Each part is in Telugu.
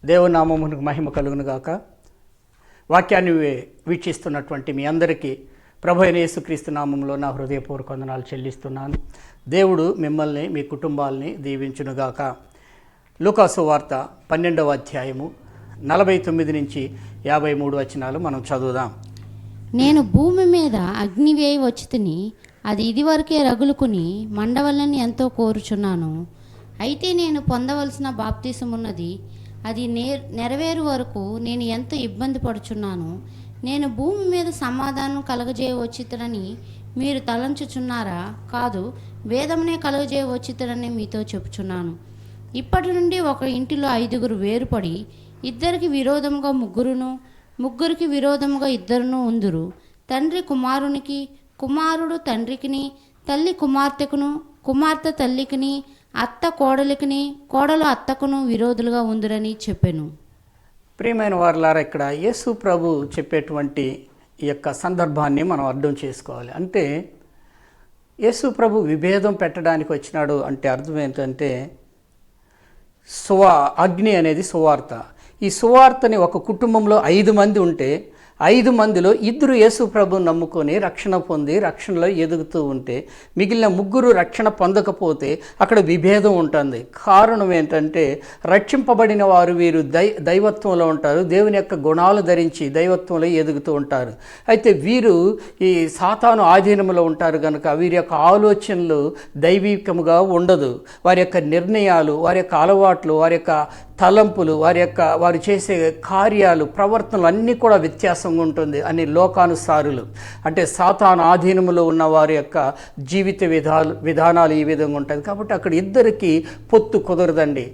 దేవుని నామమునకు మహిమ కలుగును గాక. వాక్యాన్ని వీక్షిస్తున్నటువంటి మీ అందరికీ ప్రభు అయిన యేసుక్రీస్తు నామంలో నా హృదయపూర్వక వందనాలు చెల్లిస్తున్నాను. దేవుడు మిమ్మల్ని మీ కుటుంబాలని దీవించునుగాక. లూకాసు వార్త 12వ అధ్యాయము 49 నుంచి 53 వచనాలు మనం చదువుదాం. నేను భూమి మీద అగ్ని వేయి వచ్చితిని, అది ఇదివరకే రగులుకుని మండవలని ఎంతో కోరుచున్నాను. అయితే నేను పొందవలసిన బాప్తిసమున్నది, అది నెరవేరు వరకు నేను ఎంతో ఇబ్బంది పడుచున్నాను. నేను భూమి మీద సమాధానం కలగజేయవచ్చితనని మీరు తలంచుచున్నారా? కాదు, వేదమునే కలగజేయవచ్చితనని మీతో చెప్పుచున్నాను. ఇప్పటి నుండి ఒక ఇంటిలో 5 వేరుపడి ఇద్దరికి విరోధముగా ముగ్గురికి విరోధముగా 2 ఉందురు. తండ్రి కుమారునికి, కుమారుడు తండ్రికిని, తల్లి కుమార్తెకును, కుమార్తె తల్లికిని, అత్త కోడలికిని, కోడలు అత్తకును విరోధులుగా ఉందురని చెప్పెను. ప్రియమైన వారలారా, ఇక్కడ యేసు ప్రభు చెప్పేటువంటి ఈ యొక్క సందర్భాన్ని మనం అర్థం చేసుకోవాలి. అంటే యేసు ప్రభు విభేదం పెట్టడానికి వచ్చినాడు అంటే అర్థం ఏంటంటే అగ్ని అనేది సువార్త. ఈ సువార్తని ఒక కుటుంబంలో 5 మంది ఉంటే 5 మందిలో 2 యేసు ప్రభుని నమ్ముకొని రక్షణ పొంది రక్షణలో ఎదుగుతూ ఉంటే మిగిలిన 3 రక్షణ పొందకపోతే అక్కడ విభేదం ఉంటుంది. కారణం ఏంటంటే రక్షింపబడిన వారు వీరు దైవత్వంలో ఉంటారు, దేవుని యొక్క గుణాలు ధరించి దైవత్వంలో ఎదుగుతూ ఉంటారు. అయితే వీరు ఈ సాతాను ఆధీనంలో ఉంటారు కనుక వీరి యొక్క ఆలోచనలు దైవికముగా ఉండదు. వారి యొక్క నిర్ణయాలు, వారి యొక్క అలవాట్లు, వారి యొక్క తలంపులు, వారు చేసే కార్యాలు, ప్రవర్తనలు అన్నీ కూడా వ్యత్యాసంగా ఉంటుంది అని లోకానుసారులు. అంటే సాతాను ఆధీనంలో ఉన్న వారి యొక్క జీవిత విధానాలు ఈ విధంగా ఉంటుంది. కాబట్టి అక్కడ ఇద్దరికి పొత్తు కుదరదండి.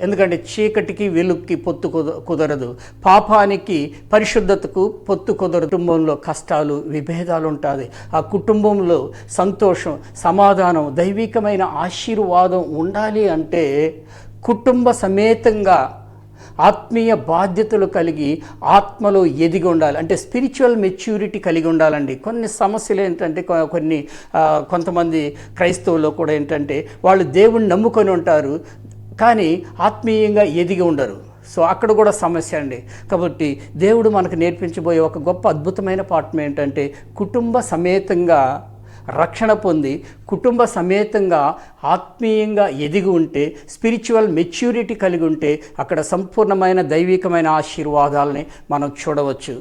ఎందుకంటే చీకటికి వెలుగుకి పొత్తు కుదరదు, పాపానికి పరిశుద్ధతకు పొత్తు కుదరదు. కుటుంబంలో కష్టాలు, విభేదాలు ఉంటుంది. ఆ కుటుంబంలో సంతోషం, సమాధానం, దైవికమైన ఆశీర్వాదం ఉండాలి అంటే కుటుంబ సమేతంగా ఆత్మీయ బాధ్యతలు కలిగి ఆత్మలో ఎదిగి ఉండాలి. అంటే స్పిరిచువల్ మెచ్యూరిటీ కలిగి ఉండాలండి. కొన్ని సమస్యలు ఏంటంటే కొంతమంది క్రైస్తవుల్లో కూడా ఏంటంటే వాళ్ళు దేవుణ్ణి నమ్ముకొని ఉంటారు కానీ ఆత్మీయంగా ఎదిగి ఉండరు. సో అక్కడ కూడా సమస్య అండి. కాబట్టి దేవుడు మనకు నేర్పించబోయే ఒక గొప్ప అద్భుతమైన పాఠం ఏంటంటే కుటుంబ సమేతంగా రక్షణ పొంది కుటుంబ సమేతంగా ఆత్మీయంగా ఎదిగి ఉంటే, స్పిరిచువల్ మెచ్యూరిటీ కలిగి ఉంటే అక్కడ సంపూర్ణమైన దైవికమైన ఆశీర్వాదాలని మనం చూడవచ్చు.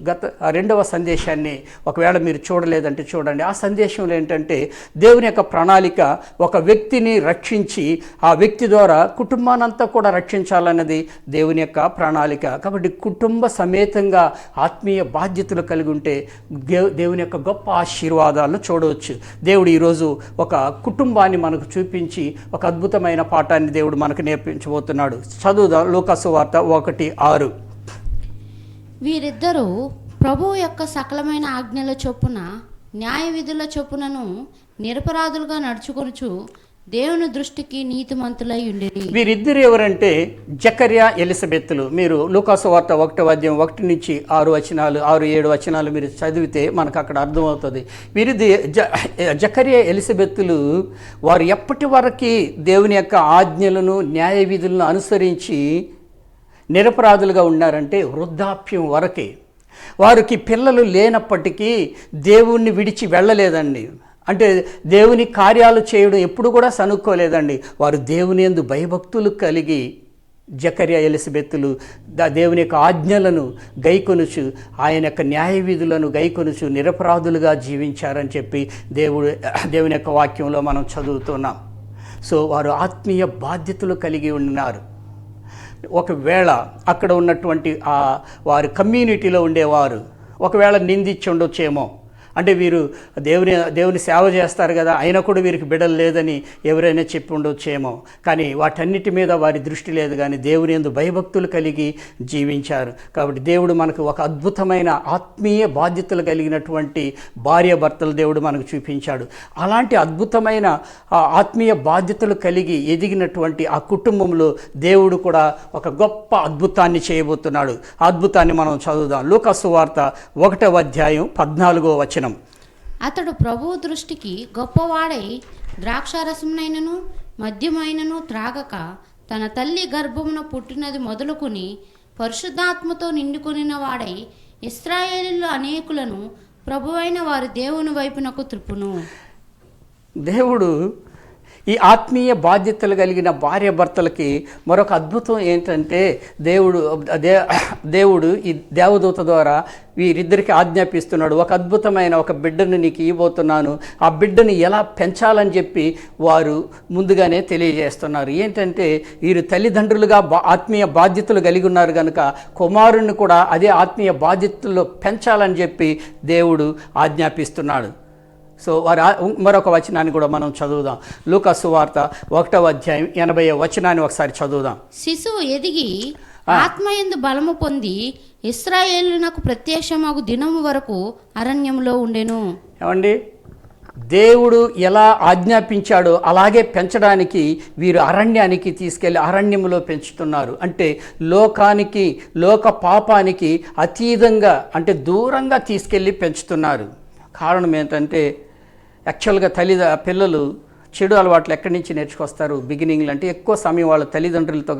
రెండవ సందేశాన్ని ఒకవేళ మీరు చూడలేదంటే చూడండి. ఆ సందేశంలో ఏంటంటే దేవుని యొక్క ప్రణాళిక ఒక వ్యక్తిని రక్షించి ఆ వ్యక్తి ద్వారా కుటుంబానంతా కూడా రక్షించాలన్నది దేవుని యొక్క ప్రణాళిక. కాబట్టి కుటుంబ సమేతంగా ఆత్మీయ బాధ్యతలు కలిగి ఉంటే దేవుని యొక్క గొప్ప ఆశీర్వాదాలను చూడవచ్చు. దేవుడు ఈరోజు ఒక కుటుంబాన్ని మనకు చూపించి ఒక అద్భుతమైన పాఠాన్ని దేవుడు మనకు నేర్పించబోతున్నాడు. చదువుదాం లూకాసు వార్త 1:6. వీరిద్దరూ ప్రభువు యొక్క సకలమైన ఆజ్ఞల చొప్పున న్యాయ విధుల చొప్పునను నిరపరాధులుగా నడుచుకొనుచు దేవుని దృష్టికి నీతిమంతులై ఉండేది. వీరిద్దరు ఎవరంటే జకర్యా, ఎలిజబెత్తులు. మీరు లూకాసు వార్త 1వ అధ్యాయం 1 నుంచి 6-7 వచనాలు మీరు చదివితే మనకు అక్కడ అర్థమవుతుంది. వీరిది జకర్యా, ఎలిజబెత్తులు వారు ఎప్పటి వరకు దేవుని యొక్క ఆజ్ఞలను న్యాయ విధులను అనుసరించి నిరపరాధులుగా ఉన్నారంటే వృద్ధాప్యం వరకే. వారికి పిల్లలు లేనప్పటికీ దేవుణ్ణి విడిచి వెళ్ళలేదండి. అంటే దేవుని కార్యాలు చేయడం ఎప్పుడు కూడా సనుక్కోలేదండి. వారు దేవుని యందు భయభక్తులు కలిగి జకర్యా, ఎలిజబెత్తులు దేవుని యొక్క ఆజ్ఞలను గైకొనుచు ఆయన యొక్క న్యాయ విధులను గైకొనుచు నిరపరాధులుగా జీవించారని చెప్పి దేవుని యొక్క వాక్యంలో మనం చదువుతున్నాం. సో వారు ఆత్మీయ బాధ్యతలు కలిగి ఉన్నారు. ఒకవేళ అక్కడ ఉన్నటువంటి వారి కమ్యూనిటీలో ఉండేవారు ఒకవేళ నిందించి ఉండొచ్చేమో. అంటే వీరు దేవుని సేవ చేస్తారు కదా, అయినా కూడా వీరికి బిడ్డలు లేదని ఎవరైనా చెప్పి ఉండొచ్చేమో. కానీ వాటన్నిటి మీద వారి దృష్టి లేదు, కానీ దేవుని యందు భయభక్తులు కలిగి జీవించారు. కాబట్టి దేవుడు మనకు ఒక అద్భుతమైన ఆత్మీయ బాధ్యతలు కలిగినటువంటి భార్యాభర్తలు దేవుడు మనకు చూపించాడు. అలాంటి అద్భుతమైన ఆత్మీయ బాధ్యతలు కలిగి ఎదిగినటువంటి ఆ కుటుంబంలో దేవుడు కూడా ఒక గొప్ప అద్భుతాన్ని చేయబోతున్నాడు. ఆ అద్భుతాన్ని మనం చదువుదాం. లూకాసు వార్త 1వ అధ్యాయం 14వ వచనం. అతడు ప్రభువు దృష్టికి గొప్పవాడై ద్రాక్షారసమునైనను మద్యమైనను త్రాగక తన తల్లి గర్భమున పుట్టినది మొదలుకొని పరిశుద్ధాత్మతో నిండుకొనిన వాడై ఇశ్రాయేలులో అనేకులను ప్రభువైన వారి దేవుని వైపునకు త్రిప్పును. దేవుడు ఈ ఆత్మీయ బాధ్యతలు కలిగిన భార్యాభర్తలకి మరొక అద్భుతం ఏంటంటే దేవుడు ఈ దేవదూత ద్వారా వీరిద్దరికి ఆజ్ఞాపిస్తున్నాడు. ఒక అద్భుతమైన ఒక బిడ్డను నీకు ఇవ్వబోతున్నాను, ఆ బిడ్డని ఎలా పెంచాలని చెప్పి వారు ముందుగానే తెలియజేస్తున్నారు. ఏంటంటే వీరు తల్లిదండ్రులుగా ఆత్మీయ బాధ్యతలు కలిగి ఉన్నారు కనుక కుమారుణ్ణి కూడా అదే ఆత్మీయ బాధ్యతల్లో పెంచాలని చెప్పి దేవుడు ఆజ్ఞాపిస్తున్నాడు. సో మరొక వచనాన్ని కూడా మనం చదువుదాం. లూకా సువార్త 1వ అధ్యాయం 80వ వచనాన్ని ఒకసారి చదువుదాం. శిశువు ఎదిగి ఆత్మయందు బలము పొంది ఇశ్రాయేలునకు ప్రత్యక్షమగు దినము వరకు అరణ్యంలో ఉండెను. ఏమండి, దేవుడు ఎలా ఆజ్ఞాపించాడో అలాగే పెంచడానికి వీరు అరణ్యానికి తీసుకెళ్ళి అరణ్యంలో పెంచుతున్నారు. అంటే లోకానికి, లోక పాపానికి అతీతంగా, అంటే దూరంగా తీసుకెళ్ళి పెంచుతున్నారు. కారణం ఏంటంటే యాక్చువల్గా పిల్లలు చెడు అలవాట్లు ఎక్కడి నుంచి నేర్చుకొస్తారు? బిగినింగ్లో అంటే ఎక్కువ సమయం వాళ్ళ తల్లిదండ్రులతో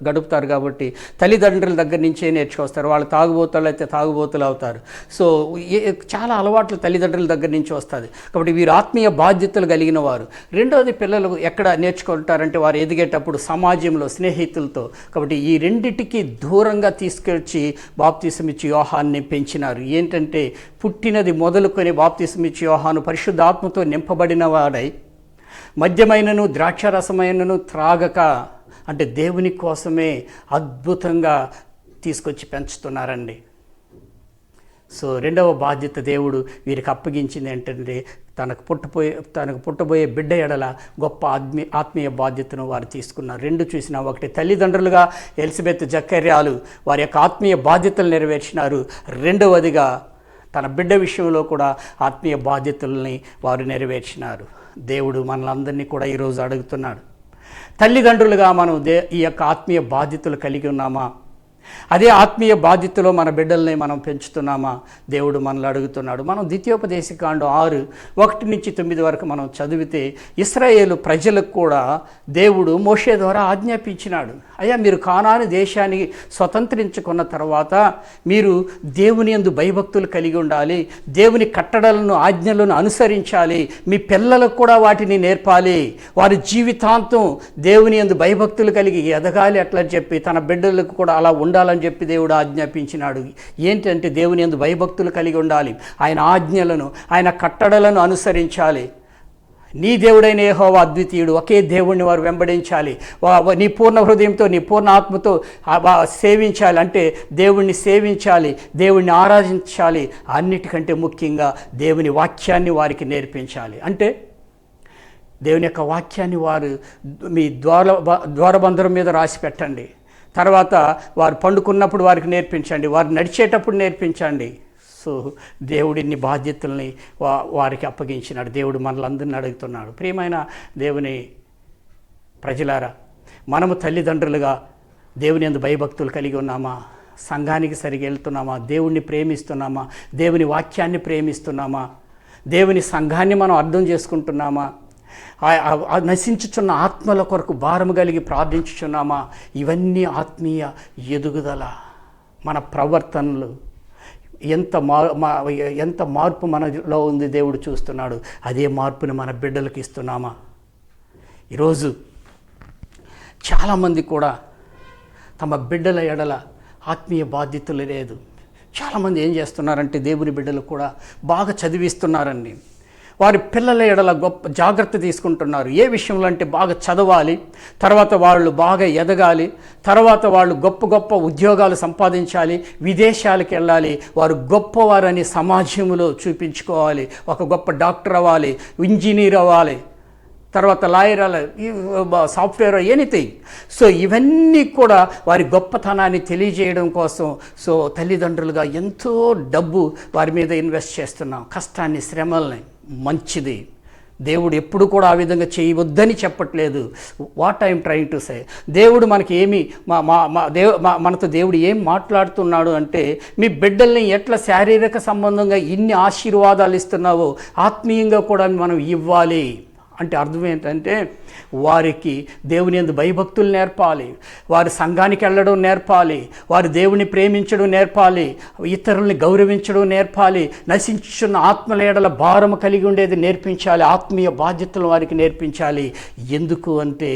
గడుపుతారు కాబట్టి తల్లిదండ్రుల దగ్గర నుంచే నేర్చుకొస్తారు. వాళ్ళు తాగుబోతులు అయితే తాగుబోతులు అవుతారు. సో చాలా అలవాట్లు తల్లిదండ్రుల దగ్గర నుంచి వస్తుంది. కాబట్టి వీరు ఆత్మీయ బాధ్యతలు కలిగిన వారు. రెండోది, పిల్లలు ఎక్కడ నేర్చుకుంటారంటే వారు ఎదిగేటప్పుడు సమాజంలో, స్నేహితులతో. కాబట్టి ఈ రెండిటికి దూరంగా తీసుకొచ్చి బాప్తిసమిచ్చి యోహాన్ని పెంచినారు. ఏంటంటే పుట్టినది మొదలుకొని బాప్తిసమిచ్చి యోహాను పరిశుద్ధాత్మతో నింపబడిన వాడై మద్యమైనను ద్రాక్షరసమైనను త్రాగక, అంటే దేవుని కోసమే అద్భుతంగా తీసుకొచ్చి పెంచుతున్నారండి. సో రెండవ బాధ్యత దేవుడు వీరికి అప్పగించింది ఏంటంటే తనకు పుట్టబోయే బిడ్డ ఎడల గొప్ప ఆత్మీయ బాధ్యతను వారు తీసుకున్నారు. రెండు చూసినా, ఒకటి తల్లిదండ్రులుగా ఎలిజబెత్ జకర్యాలు వారి యొక్క ఆత్మీయ బాధ్యతలు నెరవేర్చినారు. రెండవదిగా తన బిడ్డ విషయంలో కూడా ఆత్మీయ బాధ్యతల్ని వారు నెరవేర్చినారు. దేవుడు మనలందరినీ కూడా ఈరోజు అడుగుతున్నాడు, తల్లిదండ్రులుగా మనం ఈ యొక్క ఆత్మీయ బాధ్యతలు కలిగి ఉన్నామా? అదే ఆత్మీయ బాధ్యతలో మన బిడ్డల్ని మనం పెంచుతున్నామా? దేవుడు మనల్ని అడుగుతున్నాడు. మనం ద్వితీయోపదేశకాండం 6:1-9 వరకు మనం చదివితే ఇశ్రాయేలు ప్రజలకు కూడా దేవుడు మోషే ద్వారా ఆజ్ఞాపించినాడు. అయ్యా, మీరు కానాను దేశాన్ని స్వతంత్రించుకున్న తర్వాత మీరు దేవుని యందు భయభక్తులు కలిగి ఉండాలి, దేవుని కట్టడలను, ఆజ్ఞలను అనుసరించాలి, మీ పిల్లలకు కూడా వాటిని నేర్పాలి, వారి జీవితాంతం దేవుని యందు భయభక్తులు కలిగి ఎదగాలి అట్లా చెప్పి తన బిడ్డలకు కూడా అలా ఉండాలని చెప్పి దేవుడు ఆజ్ఞాపించినాడు. ఏంటంటే దేవుని యందు భయభక్తులు కలిగి ఉండాలి, ఆయన ఆజ్ఞలను, ఆయన కట్టడలను అనుసరించాలి. నీ దేవుడైన యెహోవా అద్వితీయుడు, ఒకే దేవుణ్ణి వారు వెంబడించాలి, నీ పూర్ణ హృదయంతో, నీ పూర్ణ ఆత్మతో సేవించాలి. అంటే దేవుణ్ణి సేవించాలి, దేవుణ్ణి ఆరాధించాలి. అన్నిటికంటే ముఖ్యంగా దేవుని వాక్యాన్ని వారికి నేర్పించాలి. అంటే దేవుని యొక్క వాక్యాన్ని వారు మీ ద్వారబంధం మీద రాసి పెట్టండి. తర్వాత వారు పండుకున్నప్పుడు వారికి నేర్పించండి, వారు నడిచేటప్పుడు నేర్పించండి. సో దేవుడిన్ని బాధ్యతల్ని వారికి అప్పగించినాడు. దేవుడు మనలందరినీ అడుగుతున్నాడు. ప్రియమైన దేవుని ప్రజలారా, మనము తల్లిదండ్రులుగా దేవుని యందు భయభక్తులు కలిగి ఉన్నామా? సంఘానికి సరిగా వెళ్తున్నామా? దేవుణ్ణి ప్రేమిస్తున్నామా? దేవుని వాక్యాన్ని ప్రేమిస్తున్నామా? దేవుని సంఘాన్ని మనం అర్థం చేసుకుంటున్నామా? నశించుచున్న ఆత్మల కొరకు భారము కలిగి ప్రార్థించుచున్నామా? ఇవన్నీ ఆత్మీయ ఎదుగుదల. మన ప్రవర్తనలు ఎంత మార్పు మనలో ఉంది దేవుడు చూస్తున్నాడు. అదే మార్పుని మన బిడ్డలకు ఇస్తున్నామా? ఈరోజు చాలామంది కూడా తమ బిడ్డల ఎడల ఆత్మీయ బాధ్యతలు లేదు. చాలామంది ఏం చేస్తున్నారంటే దేవుని బిడ్డలు కూడా బాగా చదివిస్తున్నారండి. వారి పిల్లల ఎడల గొప్ప జాగ్రత్త తీసుకుంటున్నారు. ఏ విషయంలో అంటే బాగా చదవాలి, తర్వాత వాళ్ళు బాగా ఎదగాలి, తర్వాత వాళ్ళు గొప్ప గొప్ప ఉద్యోగాలు సంపాదించాలి, విదేశాలకు వెళ్ళాలి, వారు గొప్పవారని సమాజంలో చూపించుకోవాలి, ఒక గొప్ప డాక్టర్ అవ్వాలి, ఇంజనీర్ అవ్వాలి, తర్వాత లాయర్ అవ్వాలి, సాఫ్ట్వేర్, ఎనీథింగ్. సో ఇవన్నీ కూడా వారి గొప్పతనాన్ని తెలియజేయడం కోసం సో తల్లిదండ్రులుగా ఎంతో డబ్బు వారి మీద ఇన్వెస్ట్ చేస్తున్నాం, కష్టాన్ని, శ్రమల్ని. మంచిది, దేవుడు ఎప్పుడు కూడా ఆ విధంగా చేయవద్దని చెప్పట్లేదు. What I'm trying to say, దేవుడు మనకి ఏమి మనతో దేవుడు ఏం మాట్లాడుతున్నాడు అంటే, మీ బిడ్డల్ని ఎట్లా శారీరక సంబంధంగా ఇన్ని ఆశీర్వాదాలు ఇస్తున్నావో ఆత్మీయంగా కూడా మనం ఇవ్వాలి. అంటే అర్థం ఏంటంటే వారికి దేవుని యందు భయభక్తులు నేర్పాలి, వారి సంఘానికి వెళ్ళడం నేర్పాలి, వారు దేవుని ప్రేమించడం నేర్పాలి, ఇతరుల్ని గౌరవించడం నేర్పాలి, నశించున్న ఆత్మల ఎడల భారము కలిగి ఉండేది నేర్పించాలి, ఆత్మీయ బాధ్యతలు వారికి నేర్పించాలి. ఎందుకు అంటే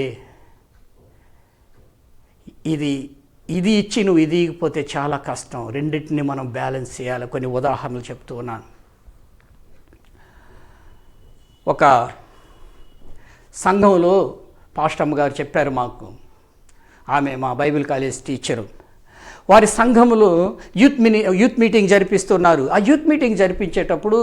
ఇది ఇచ్చి నువ్వు ఇది ఇగిపోతే చాలా కష్టం. రెండింటిని మనం బ్యాలెన్స్ చేయాలి. కొన్ని ఉదాహరణలు చెప్తూ ఉన్నాను. ఒక సంఘంలో పాస్టమ్మ గారు చెప్పారు మాకు, ఆమె మా బైబిల్ కాలేజ్ టీచరు. వారి సంఘములో యూత్ మీటింగ్ జరిపిస్తున్నారు. ఆ యూత్ మీటింగ్ జరిపించేటప్పుడు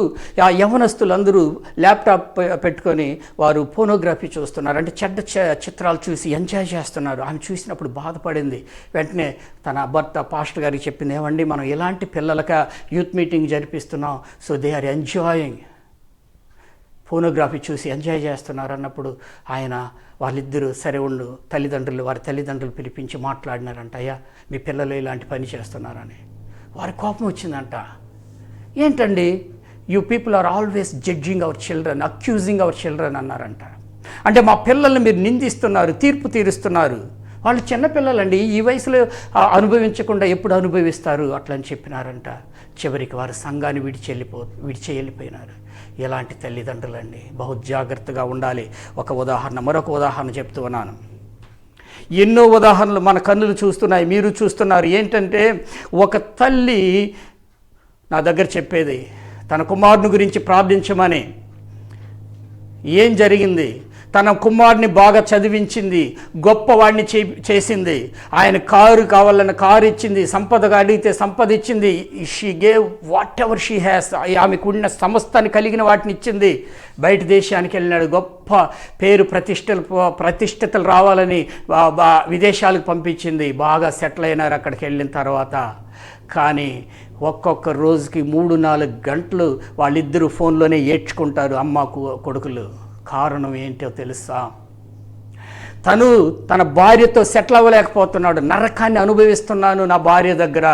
ఆ యవనస్తులందరూ ల్యాప్టాప్ పెట్టుకొని వారు పోనోగ్రఫీ చూస్తున్నారు. అంటే చెడ్డ చిత్రాలు చూసి ఎంజాయ్ చేస్తున్నారు. ఆమె చూసినప్పుడు బాధపడింది. వెంటనే తన భర్త పాస్టర్ గారికి చెప్పింది, ఏమండి మనం ఎలాంటి పిల్లలక యూత్ మీటింగ్ జరిపిస్తున్నాం, so they are enjoying, phonography చూసి ఎంజాయ్ చేస్తున్నారు అన్నప్పుడు ఆయన వాళ్ళిద్దరూ సరే ఉండు వారి తల్లిదండ్రులు పిలిపించి మాట్లాడినారంట, అయ్యా మీ పిల్లలు ఇలాంటి పని చేస్తున్నారని. వారి కోపం వచ్చిందంట. ఏంటండి, you people are always judging our children, accusing our children అన్నారంట. అంటే మా పిల్లల్ని మీరు నిందిస్తున్నారు, తీర్పు తీరుస్తున్నారు, వాళ్ళు చిన్నపిల్లలండి, ఈ వయసులో అనుభవించకుండా ఎప్పుడు అనుభవిస్తారు అట్లా అని చెప్పినారంట. చివరికి వారు సంఘాన్ని విడిచి వెళ్ళిపోయినారు. ఎలాంటి తల్లిదండ్రులండి, బహు జాగ్రత్తగా ఉండాలి. మరొక ఉదాహరణ చెప్తూ ఉన్నాను. ఎన్నో ఉదాహరణలు మన కన్నులు చూస్తున్నాయి, మీరు చూస్తున్నారు. ఏంటంటే ఒక తల్లి నా దగ్గర చెప్పేది, తన కుమారుని గురించి ప్రార్థించమని. ఏం జరిగింది? తన కుమారుని బాగా చదివించింది, గొప్పవాడిని చేసింది, ఆయన కారు కావాలన్న కారు ఇచ్చింది, సంపదగా అడిగితే సంపద ఇచ్చింది. She gave whatever she has, ఆమెకున్న సమస్తాన్ని కలిగిన వాటిని ఇచ్చింది. బయట దేశానికి వెళ్ళినాడు, గొప్ప పేరు ప్రతిష్టతలు రావాలని విదేశాలకు పంపించింది. బాగా సెటిల్ అయినారు అక్కడికి వెళ్ళిన తర్వాత. కానీ ఒక్కొక్క రోజుకి 3-4 గంటలు వాళ్ళిద్దరూ ఫోన్లోనే ఏడ్చుకుంటారు, అమ్మ కొడుకులు. కారణం ఏంటో తెలుసా? తన భార్యతో సెటిల్ అవ్వలేకపోతున్నాడు, నరకాన్ని అనుభవిస్తున్నాను నా భార్య దగ్గర.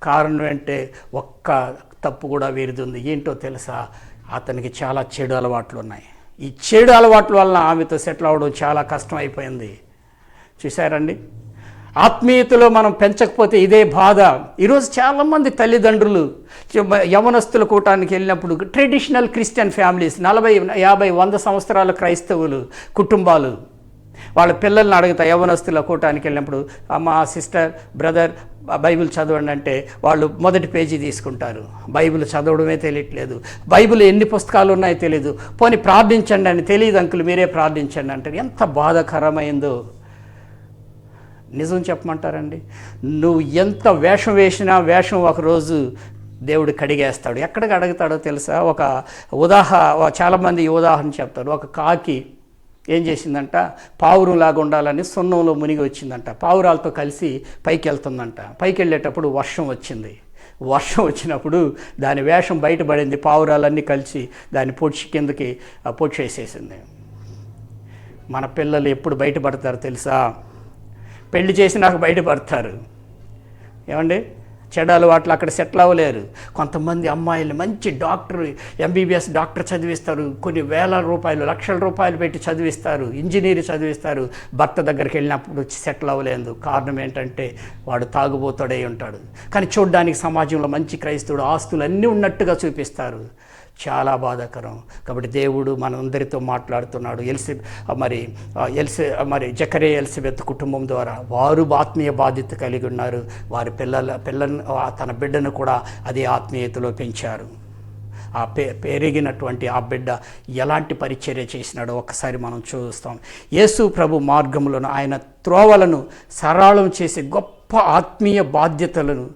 కారణం అంటే ఒక్క తప్పు కూడా వీరిది ఉంది. ఏంటో తెలుసా? అతనికి చాలా చెడు అలవాట్లు ఉన్నాయి. ఈ చెడు అలవాట్ల వలన ఆమెతో సెటిల్ అవ్వడం చాలా కష్టం అయిపోయింది. చూసారండి, ఆత్మీయతలో మనం పెంచకపోతే ఇదే బాధ. ఈరోజు చాలామంది తల్లిదండ్రులు యవనస్తుల కూటానికి వెళ్ళినప్పుడు ట్రెడిషనల్ క్రిస్టియన్ ఫ్యామిలీస్, 40, 50, 100 సంవత్సరాల క్రైస్తవులు కుటుంబాలు వాళ్ళ పిల్లల్ని అడుగుతా, యవనస్తుల కూటానికి వెళ్ళినప్పుడు అమ్మ సిస్టర్ బ్రదర్ బైబిల్ చదవండి అంటే వాళ్ళు మొదటి పేజీ తీసుకుంటారు. బైబిల్ చదవడమే తెలియట్లేదు, బైబిల్ ఎన్ని పుస్తకాలు ఉన్నాయో తెలియదు. పోనీ ప్రార్థించండి అని, తెలియదు అంకుల్ మీరే ప్రార్థించండి అంటారు. ఎంత బాధాకరమైందో నిజం చెప్పమంటారండి. నువ్వు ఎంత వేషం వేసినా వేషం ఒకరోజు దేవుడు కడిగేస్తాడు. ఎక్కడికి అడుగుతాడో తెలుసా? చాలామంది ఈ ఉదాహరణ చెప్తారు. ఒక కాకి ఏం చేసిందంట, పావురంలాగా ఉండాలని సున్నంలో మునిగి వచ్చిందంట. పావురాలతో కలిసి పైకి వెళ్తుందంట. పైకి వెళ్ళేటప్పుడు వర్షం వచ్చింది. వర్షం వచ్చినప్పుడు దాని వేషం బయటపడింది. పావురాలన్నీ కలిసి దాన్ని కిందకి పొడిచేసేసింది. మన పిల్లలు ఎప్పుడు బయటపడతారు తెలుసా? పెళ్లి చేసి నాకు బయటపడతారు. ఏమండి, చెడు అలవాట్లు అక్కడ సెటిల్ అవ్వలేరు. కొంతమంది అమ్మాయిలు మంచి డాక్టర్, MBBS డాక్టర్ చదివిస్తారు, కొన్ని వేల రూపాయలు, లక్షల రూపాయలు పెట్టి చదివిస్తారు, ఇంజనీర్ చదివిస్తారు. భర్త దగ్గరికి వెళ్ళినప్పుడు సెటిల్ అవ్వలేదు. కారణం ఏంటంటే వాడు తాగుబోతాడై ఉంటాడు. కానీ చూడడానికి సమాజంలో మంచి క్రైస్తవుడు, ఆస్తులు అన్నీ ఉన్నట్టుగా చూపిస్తారు. చాలా బాధాకరం. కాబట్టి దేవుడు మనందరితో మాట్లాడుతున్నాడు. జకరియా ఎలిజబెత్ కుటుంబం ద్వారా వారు ఆత్మీయ బాధ్యత కలిగి ఉన్నారు. వారి తన బిడ్డను కూడా అదే ఆత్మీయతలో పెంచారు. ఆ పెరిగినటువంటి ఆ బిడ్డ ఎలాంటి పరిచర్య చేసినాడో ఒక్కసారి మనం చూస్తాం. యేసు ప్రభు మార్గములను, ఆయన త్రోవలను సరళం చేసే గొప్ప ఆత్మీయ బాధ్యతలను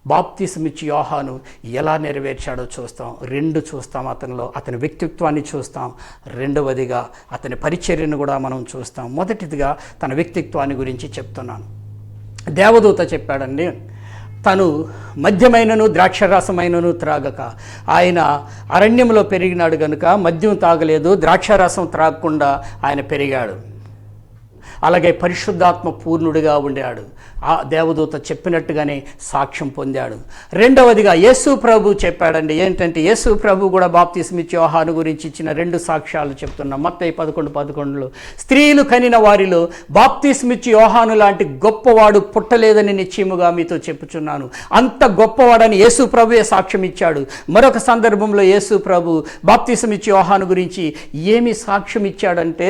బాప్తిసమిచ్చి యోహాను ఎలా నెరవేర్చాడో చూస్తాం. 2 చూస్తాం అతనిలో, అతని వ్యక్తిత్వాన్ని చూస్తాం. రెండవదిగా అతని పరిచర్యను కూడా మనం చూస్తాం. మొదటిదిగా తన వ్యక్తిత్వాన్ని గురించి చెప్తున్నాను. దేవదూత చెప్పాడండి, తను మద్యమైనను ద్రాక్షారసమైనను త్రాగక, ఆయన అరణ్యంలో పెరిగినాడు కనుక మద్యం తాగలేదు, ద్రాక్షారసం త్రాగకుండా ఆయన పెరిగాడు. అలాగే పరిశుద్ధాత్మ పూర్ణుడిగా ఉండాడు. ఆ దేవదూత చెప్పినట్టుగానే సాక్ష్యం పొందాడు. రెండవదిగా యేసు ప్రభు చెప్పాడండి. ఏంటంటే యేసు ప్రభు కూడా బాప్తిస్మిచ్చి యోహాను గురించి ఇచ్చిన 2 సాక్ష్యాలు చెప్తున్నాం. మత్తయి 11:11 స్త్రీలు కనిన వారిలో బాప్తిస్మిచ్చి యోహాను లాంటి గొప్పవాడు పుట్టలేదని నిశ్చయముగా మీతో చెప్పుచున్నాను. అంత గొప్పవాడని యేసు ప్రభువే సాక్ష్యం ఇచ్చాడు. మరొక సందర్భంలో యేసు ప్రభు బాప్తిస్మిచ్చి యోహాను గురించి ఏమి సాక్ష్యం ఇచ్చాడంటే,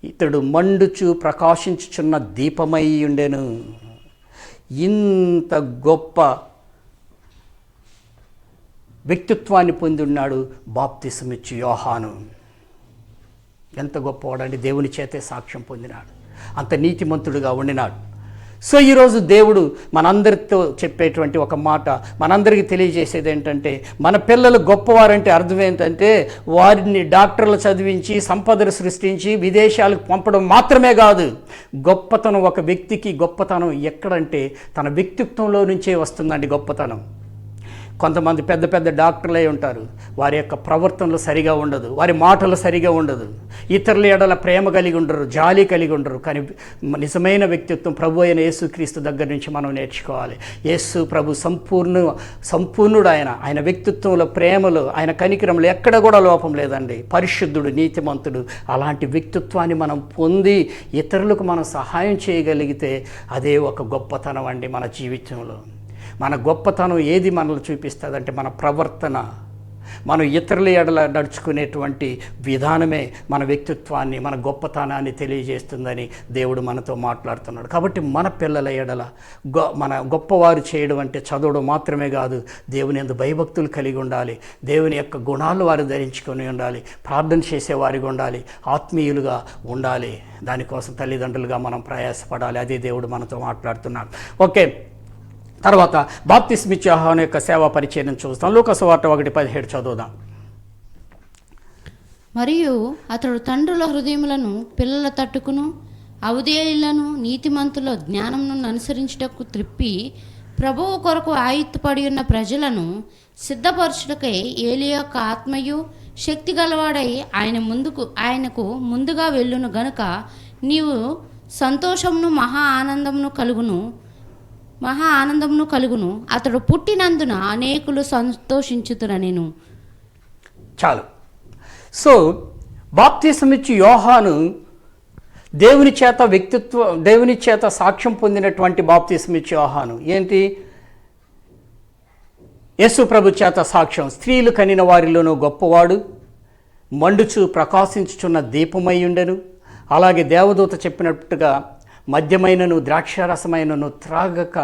ఇతడు మండుచు ప్రకాశించుచున్న దీపమై ఉండెను. ఇంత గొప్ప వ్యక్తిత్వాన్ని పొంది ఉన్నాడు బాప్తిస్మిచ్చి యోహాను. ఎంత గొప్పవాడండి, దేవుని చేతే సాక్ష్యం పొందినాడు, అంత నీతిమంతుడుగా ఉండినాడు. సో ఈరోజు దేవుడు మనందరితో చెప్పేటువంటి ఒక మాట, మనందరికీ తెలియజేసేది ఏంటంటే, మన పిల్లలు గొప్పవారంటే అర్థం ఏంటంటే వారిని డాక్టర్లు చదివించి సంపదలు సృష్టించి విదేశాలకు పంపడం మాత్రమే కాదు. గొప్పతనం, ఒక వ్యక్తికి గొప్పతనం ఎక్కడంటే తన వ్యక్తిత్వంలో నుంచే వస్తుందండి గొప్పతనం. కొంతమంది పెద్ద పెద్ద డాక్టర్లే ఉంటారు, వారి యొక్క ప్రవర్తనలు సరిగా ఉండదు, వారి మాటలు సరిగా ఉండదు, ఇతరుల ఎడల ప్రేమ కలిగి ఉండరు, జాలి కలిగి ఉండరు. కానీ నిజమైన వ్యక్తిత్వం ప్రభు అయిన యేసుక్రీస్తు దగ్గర నుంచి మనం నేర్చుకోవాలి. యేసు ప్రభు సంపూర్ణుడు. ఆయన వ్యక్తిత్వంలో, ప్రేమలో, ఆయన కనికరంలో ఎక్కడ కూడా లోపం లేదండి. పరిశుద్ధుడు, నీతిమంతుడు. అలాంటి వ్యక్తిత్వాన్ని మనం పొంది ఇతరులకు మనం సహాయం చేయగలిగితే అదే ఒక గొప్పతనం అండి మన జీవితంలో. మన గొప్పతనం ఏది మనల్ని చూపిస్తుందంటే మన ప్రవర్తన, మనం ఇతరుల ఎడల నడుచుకునేటువంటి విధానమే మన వ్యక్తిత్వాన్ని, మన గొప్పతనాన్ని తెలియజేస్తుందని దేవుడు మనతో మాట్లాడుతున్నాడు. కాబట్టి మన పిల్లల ఎడల మన గొప్పవారు చేయడం అంటే చదవడం మాత్రమే కాదు, దేవుని యందు భయభక్తులు కలిగి ఉండాలి, దేవుని యొక్క గుణాలు వారు ధరించుకొని ఉండాలి, ప్రార్థన చేసేవారిగా ఉండాలి, ఆత్మీయులుగా ఉండాలి. దానికోసం తల్లిదండ్రులుగా మనం ప్రయాసపడాలి. అదే దేవుడు మనతో మాట్లాడుతున్నాడు. ఓకే, తర్వాత బాప్తిస్మిచ్చి యోహాను యొక్క సేవా పరిచయం చూస్తాం. లూకా సువార్త 1:17 చదువుదాం. మరియు అతడు తండ్రుల హృదయములను పిల్లల తట్టుకును అవధేయులను నీతిమంతుల జ్ఞానమును అనుసరించుటకు త్రిప్పి ప్రభువు కొరకు ఆయుత్తపడి ఉన్న ప్రజలను సిద్ధపరచుటకై ఏలి యొక్క ఆత్మయు శక్తి గలవాడై ఆయనకు ముందుగా వెళ్ళును గనుక నీవు సంతోషమును మహా ఆనందమును కలుగును. అతడు పుట్టినందున అనేకులు సంతోషించుతురనెను. చాలు. సో బాప్తిస్మిచ్చి యోహాను దేవుని చేత సాక్ష్యం పొందినటువంటి బాప్తిస్మిచ్చి యోహాను ఏంటి? యేసు ప్రభు చేత సాక్ష్యం. స్త్రీలు కనిన వారిలోనూ గొప్పవాడు, మండుచు ప్రకాశించుచున్న దీపమై ఉండెను. అలాగే దేవదూత చెప్పినట్టుగా మద్యమైనను ద్రాక్షారసమైనను త్రాగక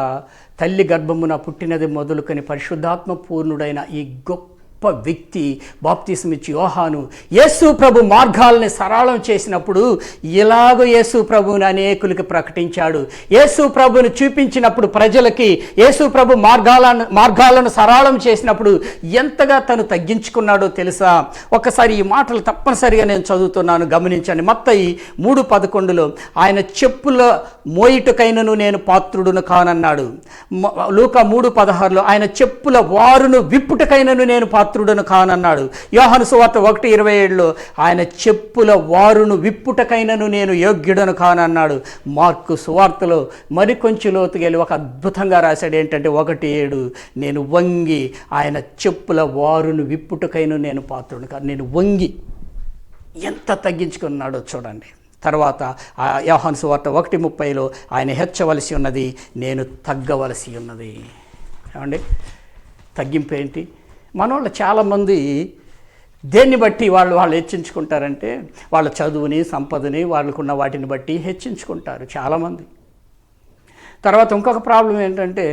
తల్లి గర్భమున పుట్టినది మొదలుకొని పరిశుద్ధాత్మ పూర్ణుడైన ఈ గొప్ప వ్యక్తి బాప్తిస్మిచ్చి యోహాను యేసు ప్రభు మార్గాల్ని సరళం చేసినప్పుడు ఇలాగో యేసు ప్రభువుని అనేకులకి ప్రకటించాడు. యేసు ప్రభుని చూపించినప్పుడు ప్రజలకి యేసు ప్రభు మార్గాలను సరళం చేసినప్పుడు ఎంతగా తను తగ్గించుకున్నాడో తెలుసా? ఒకసారి ఈ మాటలు తప్పనిసరిగా నేను చదువుతున్నాను, గమనించండి. మత్తయి 3:11 ఆయన చెప్పుల మోయిటకైనను నేను పాత్రుడును కానన్నాడు. లూకా 3:16 ఆయన చెప్పుల వారును విప్పుటకైనను నేను పాత్రుడను కానన్నాడు. యోహాను సువార్త 1:27 ఆయన చెప్పుల వారును విప్పుటకైనను నేను యోగ్యుడను కానన్నాడు. మార్కు సువార్తలో మరికొంచెం లోతుకెళ్ళి ఒక అద్భుతంగా రాశాడు. ఏంటంటే 1:7 నేను వంగి ఆయన చెప్పుల వారును విప్పుటకైన నేను పాత్రుడు కాదు. నేను వంగి ఎంత తగ్గించుకున్నాడో చూడండి. తర్వాత యోహాను సువార్త 1:30 ఆయన హెచ్చవలసి ఉన్నది, నేను తగ్గవలసి ఉన్నది. ఏమండి తగ్గింపు ఏంటి? మనోళ్ళు చాలామంది దేన్ని బట్టి వాళ్ళు హెచ్చించుకుంటారంటే వాళ్ళ చదువుని, సంపదని, వాళ్ళకున్న వాటిని బట్టి హెచ్చించుకుంటారు చాలామంది. తర్వాత ఇంకొక ప్రాబ్లం ఏంటంటే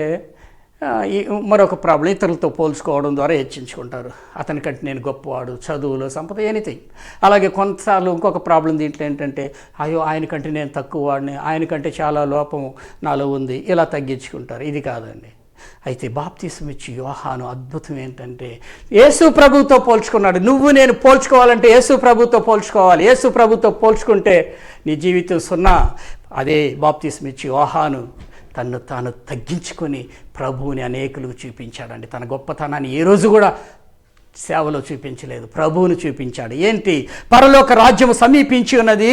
మరొక ప్రాబ్లం ఇతరులతో పోల్చుకోవడం ద్వారా హెచ్చించుకుంటారు. అతనికంటే నేను గొప్పవాడు, చదువులో, సంపద, ఎనీథింగ్. అలాగే కొంతసార్లు ఇంకొక ప్రాబ్లం దీంట్లో ఏంటంటే అయ్యో ఆయనకంటే నేను తక్కువ వాడిని, ఆయనకంటే చాలా లోపం నాలో ఉంది, ఇలా తగ్గించుకుంటారు. ఇది కాదండి. అయితే బాప్తిస్మిచ్చి యోహాను అద్భుతం ఏంటంటే యేసు ప్రభువుతో పోల్చుకున్నాడు. నువ్వు నేను పోల్చుకోవాలంటే యేసు ప్రభువుతో పోల్చుకోవాలి. యేసు ప్రభువుతో పోల్చుకుంటే నీ జీవితం సున్నా. అదే బాప్తిస్మిచ్చి యోహాను తను తాను తగ్గించుకొని ప్రభువుని అనేకులకు చూపించాడండి. తన గొప్పతనాన్ని ఏ రోజు కూడా సేవలో చూపించలేదు, ప్రభువును చూపించాడు. ఏంటి? పరలోక రాజ్యం సమీపించి ఉన్నది,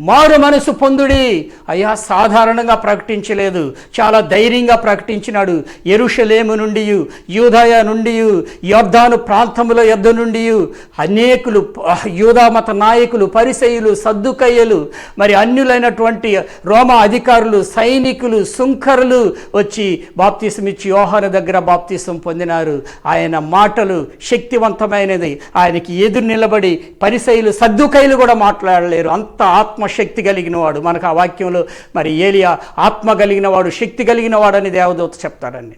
మారు మనసు పొందుడి. అయ్యా సాధారణంగా ప్రకటించలేదు, చాలా ధైర్యంగా ప్రకటించినాడు. యెరూషలేము నుండి, యూదయ నుండి, యొర్దాను ప్రాంతముల యొద్ద నుండి అనేకులు, యూదా మత నాయకులు, పరిసయ్యులు, సద్దుకయ్యలు, మరి అన్యులైనటువంటి రోమా అధికారులు, సైనికులు, సుంకరులు వచ్చి బాప్తిసమిచ్చి యోహాను దగ్గర బాప్తిసం పొందినారు. ఆయన మాటలు శక్తివంతమైనది. ఆయనకి ఎదురు నిలబడి పరిసయ్యులు, సద్దుకయ్యులు కూడా మాట్లాడలేరు. అంత ఆత్మశక్తి కలిగిన వాడు. మనకు ఆ వాక్యంలో మరి ఏలియా ఆత్మ కలిగిన వాడు, శక్తి కలిగిన వాడు అని దేవదూత చెప్తారండి.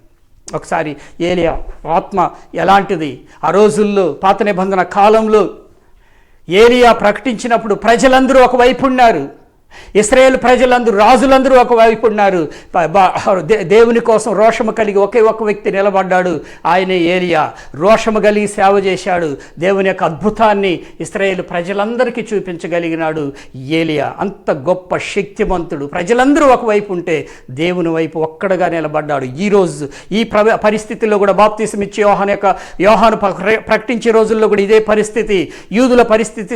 ఒకసారి ఏలియా ఆత్మ ఎలాంటిది? ఆ రోజుల్లో పాత నిబంధన కాలంలో ఏలియా ప్రకటించినప్పుడు ప్రజలందరూ ఒకవైపు ఉన్నారు. ఇశ్రాయేలు ప్రజలందరూ, రాజులందరూ ఒకవైపు ఉన్నారు. దేవుని కోసం రోషము కలిగి ఒకే ఒక వ్యక్తి నిలబడ్డాడు. ఆయనే ఏలియా. రోషము కలిగి సేవ చేశాడు. దేవుని యొక్క అద్భుతాన్ని ఇశ్రాయేలు ప్రజలందరికీ చూపించగలిగినాడు ఏలియా. అంత గొప్ప శక్తిమంతుడు. ప్రజలందరూ ఒకవైపు ఉంటే దేవుని వైపు ఒక్కడగా నిలబడ్డాడు. ఈరోజు ఈ పరిస్థితుల్లో కూడా బాప్తిసం ఇచ్చి యోహాను ప్రకటించే రోజుల్లో కూడా ఇదే పరిస్థితి. యూదుల పరిస్థితి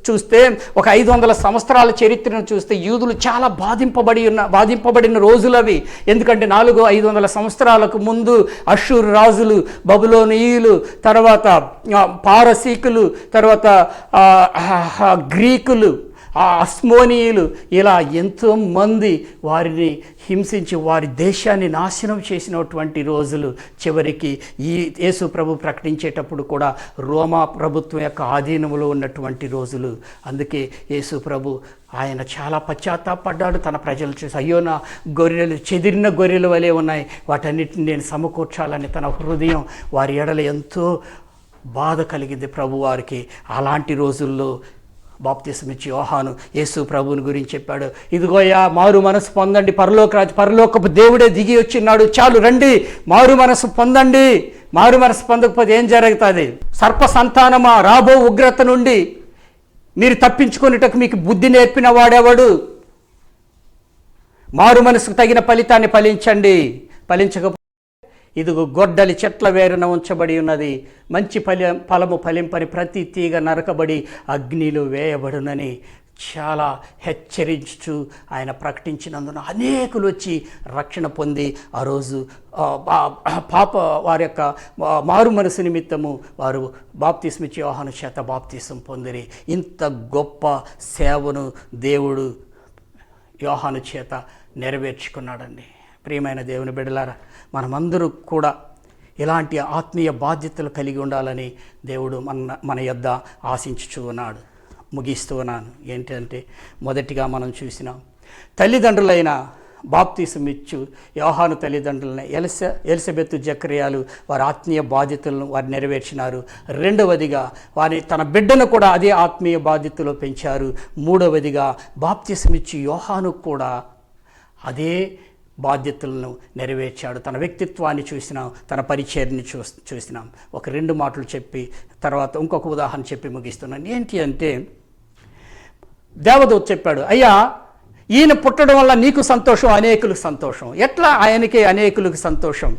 చూస్తే ఒక 500 సంవత్సరాల చరిత్రను చూస్తే యూదులు చాలా బాధింపబడిన రోజులవి. ఎందుకంటే 400-500 సంవత్సరాలకు ముందు అష్షూరు రాజులు, బబులోనీయులు, తర్వాత పారసీకులు, తర్వాత గ్రీకులు, అస్మోనీయులు, ఇలా ఎంతోమంది వారిని హింసించి వారి దేశాన్ని నాశనం చేసినటువంటి రోజులు. చివరికి ఈ యేసు ప్రభు ప్రకటించేటప్పుడు కూడా రోమా ప్రభుత్వం యొక్క ఆధీనంలో ఉన్నటువంటి రోజులు. అందుకే యేసు ప్రభు ఆయన చాలా పశ్చాత్తాపడ్డాడు. తన ప్రజలు చూసి, అయ్యో నా గొర్రెలు చెదిరిన గొర్రెల వలె ఉన్నాయి, వాటన్నిటిని నేను సమకూర్చాలని తన హృదయం వారి ఎడల ఎంతో బాధ కలిగింది ప్రభు వారికి. అలాంటి రోజుల్లో బాప్తిసం ఇచ్చి యోహాను యేసు ప్రభువుని గురించి చెప్పాడు. ఇదిగోయా మారు మనసు పొందండి, పరలోకపు దేవుడే దిగి వచ్చిన్నాడు, చాలు రండి మారు మనసు పొందండి. మారు మనసు పొందకపోతే ఏం జరుగుతుంది? సర్ప సంతానమా, రాబో ఉగ్రత నుండి మీరు తప్పించుకునేటకు మీకు బుద్ధి నేర్పిన వాడెవడు? మారు మనసుకు తగిన ఫలితాన్ని ఫలించండి. ఫలించకపోతే ఇదిగో గొడ్డలి చెట్ల వేరున ఉంచబడి ఉన్నది, మంచి ఫలము ఫలింపని ప్రతి తీగ నరకబడి అగ్నిలో వేయబడునని చాలా హెచ్చరించు ఆయన ప్రకటించినందున అనేకులు వచ్చి రక్షణ పొంది ఆ రోజు వారి యొక్క మారు మనసు నిమిత్తము వారు బాప్తిసం ఇచ్చి యోహాను చేత బాప్తిసం పొందిరి. ఇంత గొప్ప సేవను దేవుడు యోహాను చేత నెరవేర్చుకున్నాడండి. ప్రియమైన దేవుని బిడ్డలారా, మనమందరూ కూడా ఇలాంటి ఆత్మీయ బాధ్యతలు కలిగి ఉండాలని దేవుడు మన యొద్ద ఆశించుచూ ఉన్నాడు. ముగిస్తూ ఉన్నాను. ఏంటంటే మొదటిగా మనం చూసినాం, తల్లిదండ్రులైన బాప్తిసం ఇచ్చు యోహాను తల్లిదండ్రులని ఎలిజబెత్ జకర్యాలు వారి ఆత్మీయ బాధ్యతలను వారు నెరవేర్చినారు. రెండవదిగా తన బిడ్డను కూడా అదే ఆత్మీయ బాధ్యతలో పెంచారు. మూడవదిగా బాప్తిసం ఇచ్చి యోహాను కూడా అదే బాధ్యతలను నెరవేర్చాడు. తన వ్యక్తిత్వాన్ని చూసినాం, తన పరిచర్ని చూసినాం. ఒక 2 మాటలు చెప్పి తర్వాత ఇంకొక ఉదాహరణ చెప్పి ముగిస్తున్నాను. ఏంటి అంటే, దేవదూత చెప్పాడు, అయ్యా ఈయన పుట్టడం వల్ల నీకు సంతోషం, అనేకులకు సంతోషం. ఎట్లా ఆయనకే అనేకులకు సంతోషం?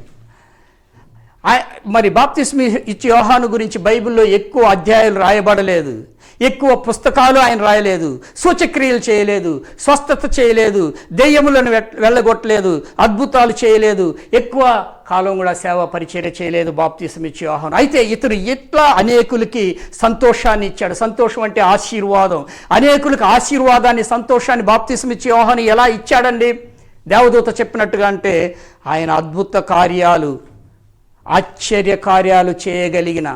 మరి బాప్తిసం ఇచ్చి యోహాను గురించి బైబిల్లో ఎక్కువ అధ్యాయాలు రాయబడలేదు, ఎక్కువ పుస్తకాలు ఆయన రాయలేదు, సూచక్రియలు చేయలేదు, స్వస్థత చేయలేదు, దెయ్యములను వెళ్ళగొట్టలేదు, అద్భుతాలు చేయలేదు, ఎక్కువ కాలం కూడా సేవా పరిచర్య చేయలేదు బాప్తిసం ఇచ్చి యోహాను. అయితే ఇతడు ఎట్లా అనేకులకి సంతోషాన్ని ఇచ్చాడు? సంతోషం అంటే ఆశీర్వాదం. అనేకులకు ఆశీర్వాదాన్ని, సంతోషాన్ని బాప్తిసం ఇచ్చి యోహాను ఎలా ఇచ్చాడండి? దేవదూత చెప్పినట్టుగా అంటే ఆయన అద్భుత కార్యాలు, ఆశ్చర్య కార్యాలు చేయగలిగిన,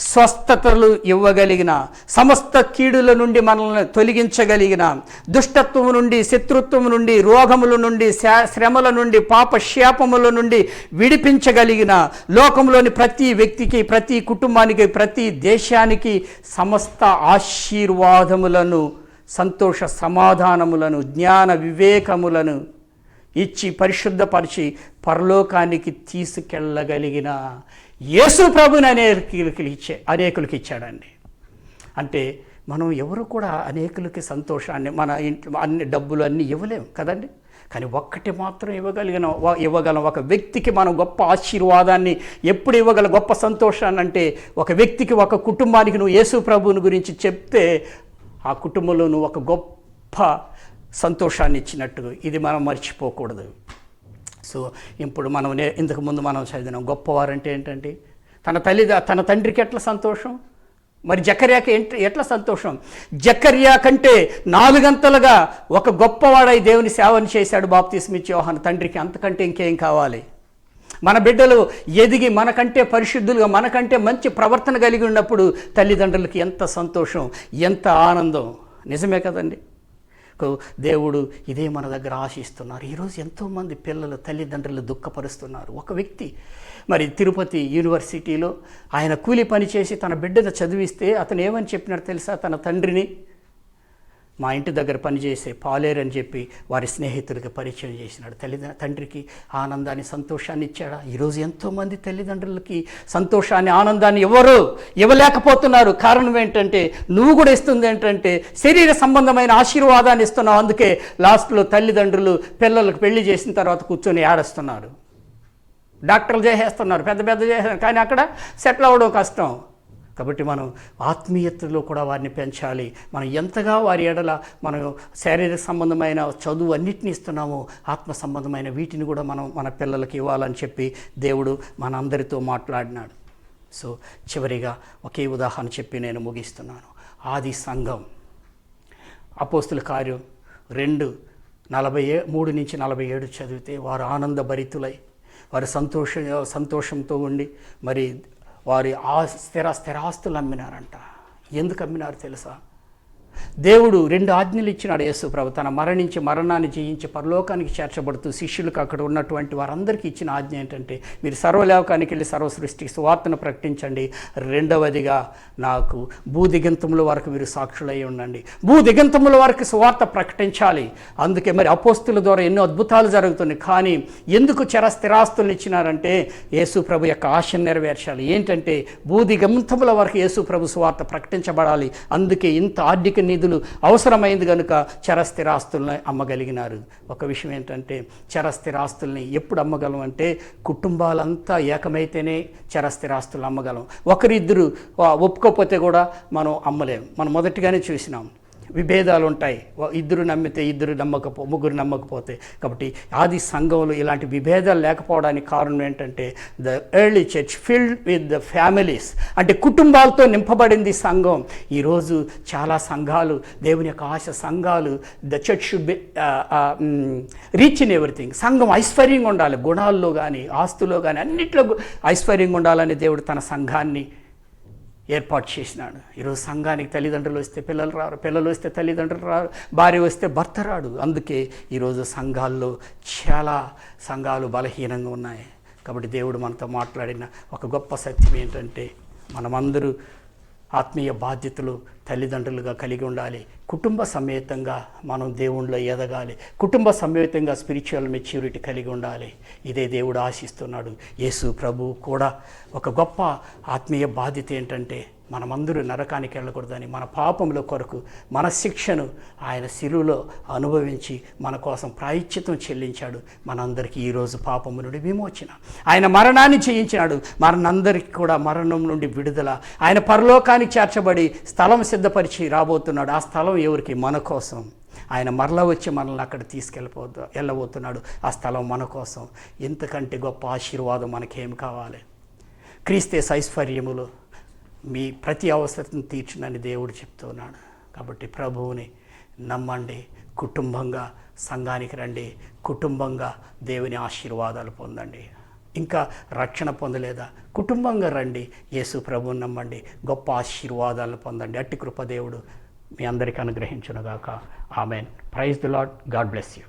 స్వస్థతలు ఇవ్వగలిగిన, సమస్త కీడుల నుండి మనల్ని తొలగించగలిగిన, దుష్టత్వం నుండి, శత్రుత్వం నుండి, రోగముల నుండి, శ్రమల నుండి, పాప శాపముల నుండి విడిపించగలిగిన, లోకంలోని ప్రతి వ్యక్తికి, ప్రతి కుటుంబానికి, ప్రతి దేశానికి సమస్త ఆశీర్వాదములను, సంతోష సమాధానములను, జ్ఞాన వివేకములను ఇచ్చి పరిశుద్ధపరిచి పరలోకానికి తీసుకెళ్ళగలిగిన యేసు ప్రభుని అనేకులకి ఇచ్చాడండి. అంటే మనం ఎవరు కూడా అనేకులకి సంతోషాన్ని, మన ఇంట్లో అన్ని డబ్బులు అన్నీ ఇవ్వలేము కదండి. కానీ ఒక్కటి మాత్రం ఇవ్వగలం. ఒక వ్యక్తికి మనం గొప్ప ఆశీర్వాదాన్ని ఎప్పుడు ఇవ్వగలం, గొప్ప సంతోషాన్ని అంటే ఒక వ్యక్తికి, ఒక కుటుంబానికి నువ్వు యేసు ప్రభువుని గురించి చెప్తే ఆ కుటుంబంలో నువ్వు ఒక గొప్ప సంతోషాన్ని ఇచ్చినట్టు. ఇది మనం మర్చిపోకూడదు. సో ఇప్పుడు మనం ఇంతకుముందు మనం చదివినాం, గొప్పవారంటే ఏంటంటే తన తండ్రికి ఎట్లా సంతోషం, మరి జకర్యాకి ఎట్లా సంతోషం. జకర్యా కంటే 4 గంటలుగా ఒక గొప్పవాడై దేవుని సేవను చేశాడు బాప్తిస్మిచ్చే యోహాను తండ్రికి. అంతకంటే ఇంకేం కావాలి? మన బిడ్డలు ఎదిగి మనకంటే పరిశుద్ధులుగా, మనకంటే మంచి ప్రవర్తన కలిగి ఉన్నప్పుడు తల్లిదండ్రులకి ఎంత సంతోషం, ఎంత ఆనందం. నిజమే కదండి. దేవుడు ఇదే మన దగ్గర ఆశిస్తున్నారు. ఈరోజు ఎంతోమంది పిల్లలు తల్లిదండ్రులు దుఃఖపరుస్తున్నారు. ఒక వ్యక్తి మరి తిరుపతి యూనివర్సిటీలో ఆయన కూలి పని చేసి తన బిడ్డను చదివిస్తే అతను ఏమని చెప్పినాడు తెలుసా? తన తండ్రిని మా ఇంటి దగ్గర పనిచేసే పాలేరు అని చెప్పి వారి స్నేహితుడికి పరిచయం చేసినాడు. తండ్రికి ఆనందాన్ని, సంతోషాన్ని ఇచ్చాడా? ఈరోజు ఎంతోమంది తల్లిదండ్రులకి సంతోషాన్ని, ఆనందాన్ని ఎవరు ఇవ్వలేకపోతున్నారు. కారణం ఏంటంటే నువ్వు కూడా ఇస్తుంది ఏంటంటే శరీర సంబంధమైన ఆశీర్వాదాన్ని ఇస్తున్నావు. అందుకే లాస్ట్లో తల్లిదండ్రులు పిల్లలకు పెళ్లి చేసిన తర్వాత కూర్చొని ఏడుస్తున్నారు. డాక్టర్లు చేసేస్తున్నారు, పెద్ద చేసేస్తున్నారు, కానీ అక్కడ సెటిల్ అవ్వడం కష్టం. కాబట్టి మనం ఆత్మీయతలో కూడా వారిని పెంచాలి. మనం ఎంతగా వారి ఎడల మనం శారీరక సంబంధమైన చదువు అన్నిటిని ఇస్తున్నామో ఆత్మ సంబంధమైన వీటిని కూడా మనం మన పిల్లలకి ఇవ్వాలని చెప్పి దేవుడు మనందరితో మాట్లాడినాడు. సో చివరిగా ఒకే ఉదాహరణ చెప్పి నేను ముగిస్తున్నాను. ఆది సంఘం అపోస్తుల కార్యం 2:43-47 చదివితే వారు ఆనందభరితులై వారు సంతోషంతో ఉండి మరి వారి స్థిరాస్తులు అమ్మినారంట. ఎందుకు అమ్మినారు తెలుసా? దేవుడు 2 ఆజ్ఞలు ఇచ్చినాడు. యేసు ప్రభు తన మరణాన్ని జయించి పరలోకానికి చేర్చబడుతూ శిష్యులకు అక్కడ ఉన్నటువంటి వారందరికీ ఇచ్చిన ఆజ్ఞ ఏంటంటే మీరు సర్వలోకానికి వెళ్ళి సర్వ సృష్టికి సువార్తను ప్రకటించండి. 2వదిగా నాకు భూదిగంతముల వరకు మీరు సాక్షులై ఉండండి. భూదిగంతముల వరకు సువార్త ప్రకటించాలి. అందుకే మరి అపోస్తుల ద్వారా ఎన్నో అద్భుతాలు జరుగుతున్నాయి. కానీ ఎందుకు స్థిరాస్తులను ఇచ్చినారంటే యేసు ప్రభు యొక్క ఆశను నెరవేర్చాలి. ఏంటంటే భూదిగంతముల వరకు యేసు ప్రభు సువార్త ప్రకటించబడాలి. అందుకే ఇంత ఆర్థిక నిధులు అవసరమైంది కనుక చరస్థిరాస్తుల్ని అమ్మగలిగినారు. ఒక విషయం ఏంటంటే చరస్థిరాస్తుల్ని ఎప్పుడు అమ్మగలం అంటే కుటుంబాలంతా ఏకమైతేనే చరస్థిరాస్తులు అమ్మగలం. ఒకరిద్దరు ఒప్పుకోకపోతే కూడా మనం అమ్మలేం. మనం మొదటిగానే చూసినాం, విభేదాలు ఉంటాయి. ఇద్దరు నమ్మితే ముగ్గురు నమ్మకపోతే. కాబట్టి ఆది సంఘంలో ఇలాంటి విభేదాలు లేకపోవడానికి కారణం ఏంటంటే the early church filled with the families, అంటే కుటుంబాలతో నింపబడింది సంఘం. ఈరోజు చాలా సంఘాలు, దేవుని యొక్క ఆశ సంఘాలు, the church should be reach in everything. సంఘం ఐశ్వర్యంగా ఉండాలి, గుణాల్లో కానీ ఆస్తులో కానీ అన్నిట్లో ఐశ్వర్యంగా ఉండాలని దేవుడు తన సంఘాన్ని ఏర్పాటు చేసినాడు. ఈరోజు సంఘానికి తల్లిదండ్రులు వస్తే పిల్లలు రారు, పిల్లలు వస్తే తల్లిదండ్రులు రారు, భార్య వస్తే భర్త రాడు. అందుకే ఈరోజు సంఘాల్లో చాలా సంఘాలు బలహీనంగా ఉన్నాయి. కాబట్టి దేవుడు మనతో మాట్లాడిన ఒక గొప్ప సత్యం ఏంటంటే మనమందరూ ఆత్మీయ బాధ్యతలు తల్లిదండ్రులుగా కలిగి ఉండాలి. కుటుంబ సమేతంగా మనం దేవునిలో ఎదగాలి. కుటుంబ సమేతంగా స్పిరిచువల్ మెచ్యూరిటీ కలిగి ఉండాలి. ఇదే దేవుడు ఆశిస్తున్నాడు. యేసు ప్రభువు కూడా ఒక గొప్ప ఆత్మీయ బాధ్యత ఏంటంటే మనమందరూ నరకానికి వెళ్ళకూడదని మన పాపముల కొరకు మన శిక్షను ఆయన శిలువలో అనుభవించి మన కోసం ప్రాయశ్చిత్తం చెల్లించాడు. మనందరికీ ఈరోజు పాపము నుండి విమోచన, ఆయన మరణాన్ని జయించినాడు. మనందరికీ కూడా మరణం నుండి విడుదల. ఆయన పరలోకానికి చేర్చబడి స్థలం సిద్ధపరిచి రాబోతున్నాడు. ఆ స్థలం ఎవరికి? మన కోసం. ఆయన మరలా వచ్చి మనల్ని అక్కడ వెళ్ళబోతున్నాడు. ఆ స్థలం మన కోసం. ఇంతకంటే గొప్ప ఆశీర్వాదం మనకేం కావాలి? క్రీస్తే ఐశ్వర్యములు మీ ప్రతి అవసరం తీర్చునని దేవుడు చెప్తున్నాడు. కాబట్టి ప్రభువుని నమ్మండి, కుటుంబంగా సంఘానికి రండి, కుటుంబంగా దేవుని ఆశీర్వాదాలు పొందండి. ఇంకా రక్షణ పొందలేదా? కుటుంబంగా రండి, యేసు ప్రభువుని నమ్మండి, గొప్ప ఆశీర్వాదాలను పొందండి. అట్టి కృప దేవుడు మీ అందరికీ అనుగ్రహించునుగాక. Amen. Praise the Lord. God bless you.